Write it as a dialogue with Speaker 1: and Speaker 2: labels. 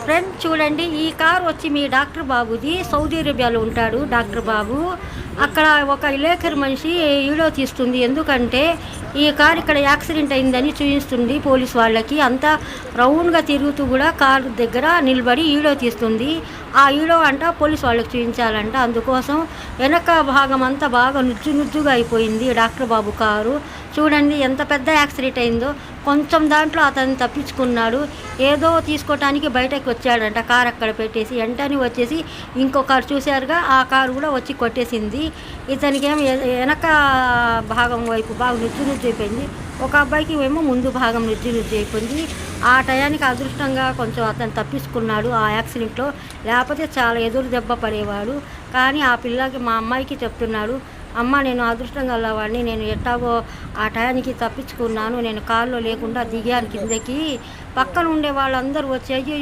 Speaker 1: Friends చూడండి, ఈ car వచ్చి మీ డాక్టర్ బాబుది. సౌదీ అరేబియాలో ఉంటాడు డాక్టర్ బాబు. అక్కడ ఒక విలేకరి మనిషి వీడియో తీస్తుంది. ఎందుకంటే ఈ కార్ ఇక్కడ యాక్సిడెంట్ అయిందని చూపిస్తుంది పోలీస్ వాళ్ళకి. అంతా రౌండ్గా తిరుగుతూ కూడా కారు దగ్గర నిలబడి వీడియో తీస్తుంది. ఆ వీడియో అంట పోలీస్ వాళ్ళకి చూపించాలంట. అందుకోసం వెనక భాగం అంతా బాగా నుజ్జుగా అయిపోయింది డాక్టర్ బాబు కారు. చూడండి ఎంత పెద్ద యాక్సిడెంట్ అయిందో. కొంచెం దాంట్లో అతను తప్పించుకున్నాడు. ఏదో తీసుకోవటానికి బయటకు వచ్చాడంట, కారు అక్కడ పెట్టేసి వెంటనే వచ్చేసి ఇంకో కారు చూశారుగా, ఆ కారు కూడా వచ్చి కొట్టేసింది. ఇతనికి ఏమో వెనక భాగం వైపు బాగా నుజ్జు అయిపోయింది. ఒక అబ్బాయికి ఏమో ముందు భాగం నుజ్జు అయిపోయింది. ఆ టయానికి అదృష్టంగా కొంచెం అతను తప్పించుకున్నాడు ఆ యాక్సిడెంట్లో. లేకపోతే చాలా ఎదురు దెబ్బ పడేవాడు. కానీ ఆ పిల్లకి, మా అమ్మాయికి చెప్తున్నాడు, అమ్మ నేను అదృష్టం గలవాడిని, నేను ఎట్టాగో ఆ టయానికి తప్పించుకున్నాను, నేను కారులో లేకుండా దిగాను కిందకి. పక్కన ఉండే వాళ్ళందరూ వచ్చి అయ్యో